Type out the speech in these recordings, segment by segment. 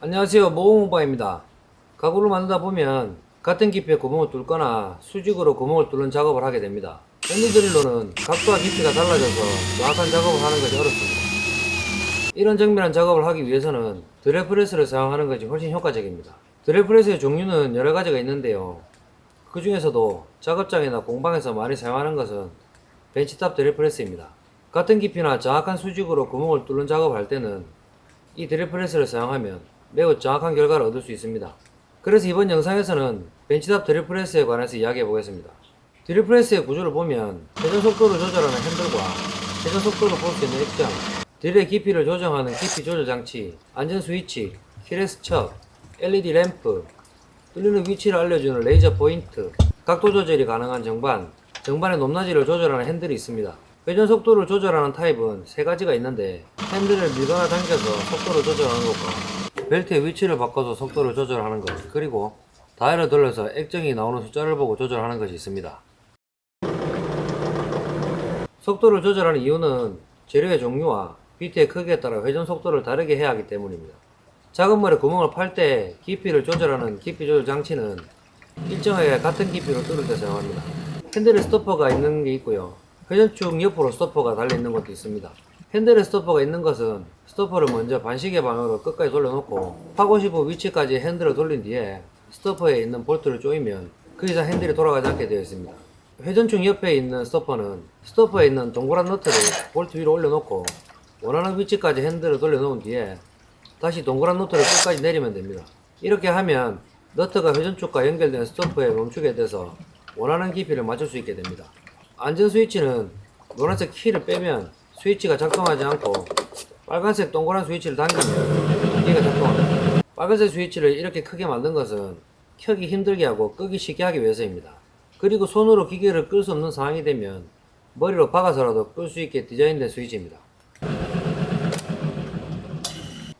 안녕하세요, 모공방입니다. 가구를 만들다 보면 같은 깊이의 구멍을 뚫거나 수직으로 구멍을 뚫는 작업을 하게 됩니다. 핸드드릴로는 각도와 깊이가 달라져서 정확한 작업을 하는 것이 어렵습니다. 이런 정밀한 작업을 하기 위해서는 드릴프레스를 사용하는 것이 훨씬 효과적입니다. 드릴프레스의 종류는 여러 가지가 있는데요. 그 중에서도 작업장이나 공방에서 많이 사용하는 것은 벤치탑 드릴프레스입니다. 같은 깊이나 정확한 수직으로 구멍을 뚫는 작업을 할 때는 이 드릴프레스를 사용하면 매우 정확한 결과를 얻을 수 있습니다. 그래서 이번 영상에서는 벤치탑 드릴프레스에 관해서 이야기해 보겠습니다. 드릴프레스의 구조를 보면 회전 속도를 조절하는 핸들과 회전 속도를 볼 수 있는 액정, 드릴의 깊이를 조정하는 깊이 조절 장치, 안전 스위치, 키레스 척, LED 램프, 뚫리는 위치를 알려주는 레이저 포인트, 각도 조절이 가능한 정반, 정반의 높낮이를 조절하는 핸들이 있습니다. 회전 속도를 조절하는 타입은 세 가지가 있는데 핸들을 밀거나 당겨서 속도를 조절하는 것과 벨트의 위치를 바꿔서 속도를 조절하는 것, 그리고 다이얼을 돌려서 액정이 나오는 숫자를 보고 조절하는 것이 있습니다. 속도를 조절하는 이유는 재료의 종류와 비트의 크기에 따라 회전 속도를 다르게 해야 하기 때문입니다. 작업물에 구멍을 팔 때 깊이를 조절하는 깊이 조절 장치는 일정하게 같은 깊이로 뚫을 때 사용합니다. 핸들에 스토퍼가 있는 게 있고요. 회전축 옆으로 스토퍼가 달려있는 것도 있습니다. 핸들에 스토퍼가 있는 것은 스토퍼를 먼저 반시계 방향으로 끝까지 돌려놓고 하고 싶은 위치까지 핸들을 돌린 뒤에 스토퍼에 있는 볼트를 조이면 그 이상 핸들이 돌아가지 않게 되어 있습니다. 회전축 옆에 있는 스토퍼는 스토퍼에 있는 동그란 너트를 볼트 위로 올려놓고 원하는 위치까지 핸들을 돌려놓은 뒤에 다시 동그란 너트를 끝까지 내리면 됩니다. 이렇게 하면 너트가 회전축과 연결된 스토퍼에 멈추게 돼서 원하는 깊이를 맞출 수 있게 됩니다. 안전 스위치는 노란색 키를 빼면 스위치가 작동하지 않고 빨간색 동그란 스위치를 당기면 기계가 작동합니다. 빨간색 스위치를 이렇게 크게 만든 것은 켜기 힘들게 하고 끄기 쉽게 하기 위해서입니다. 그리고 손으로 기계를 끌 수 없는 상황이 되면 머리로 박아서라도 끌 수 있게 디자인된 스위치입니다.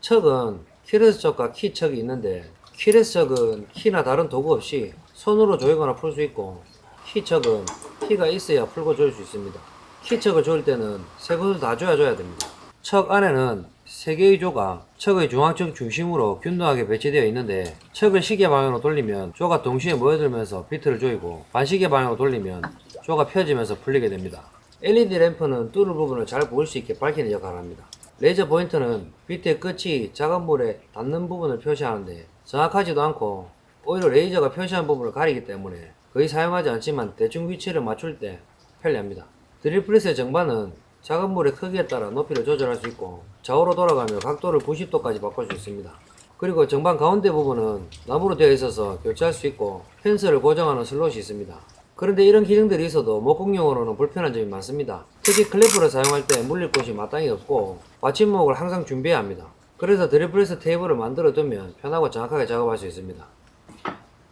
척은 키레스 척과 키 척이 있는데 키레스 척은 키나 다른 도구 없이 손으로 조이거나 풀 수 있고 키 척은 키가 있어야 풀고 조일 수 있습니다. 키 척을 조일 때는 세 곳을 다 조여줘야 됩니다. 척 안에는 세 개의 조가 척의 중앙적 중심으로 균등하게 배치되어 있는데 척을 시계 방향으로 돌리면 조가 동시에 모여들면서 비트를 조이고 반시계 방향으로 돌리면 조가 펴지면서 풀리게 됩니다. LED 램프는 뚫을 부분을 잘 보일 수 있게 밝히는 역할을 합니다. 레이저 포인트는 비트의 끝이 작업물에 닿는 부분을 표시하는데 정확하지도 않고 오히려 레이저가 표시한 부분을 가리기 때문에 거의 사용하지 않지만 대충 위치를 맞출 때 편리합니다. 드릴프레스의 정반은 작업물의 크기에 따라 높이를 조절할 수 있고 좌우로 돌아가며 각도를 90도까지 바꿀 수 있습니다. 그리고 정반 가운데 부분은 나무로 되어 있어서 교체할 수 있고 펜스를 고정하는 슬롯이 있습니다. 그런데 이런 기능들이 있어도 목공용으로는 불편한 점이 많습니다. 특히 클래프를 사용할 때 물릴 곳이 마땅히 없고 받침목을 항상 준비해야 합니다. 그래서 드릴프레스 테이블을 만들어 두면 편하고 정확하게 작업할 수 있습니다.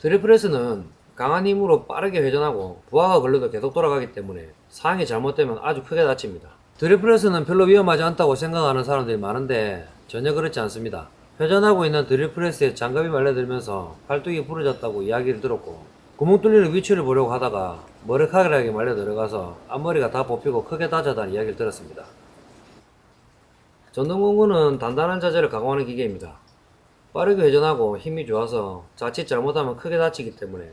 드릴프레스는 강한 힘으로 빠르게 회전하고 부하가 걸려도 계속 돌아가기 때문에 상황이 잘못되면 아주 크게 다칩니다. 드릴프레스는 별로 위험하지 않다고 생각하는 사람들이 많은데 전혀 그렇지 않습니다. 회전하고 있는 드릴프레스에 장갑이 말려들면서 팔뚝이 부러졌다고 이야기를 들었고 구멍 뚫리는 위치를 보려고 하다가 머리카락이 말려 들어가서 앞머리가 다 뽑히고 크게 다쳤다는 이야기를 들었습니다. 전동공구는 단단한 자재를 강화하는 기계입니다. 빠르게 회전하고 힘이 좋아서 자칫 잘못하면 크게 다치기 때문에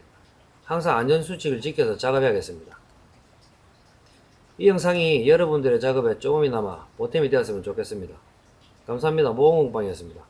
항상 안전수칙을 지켜서 작업해야겠습니다. 이 영상이 여러분들의 작업에 조금이나마 보탬이 되었으면 좋겠습니다. 감사합니다. 모공공방이었습니다.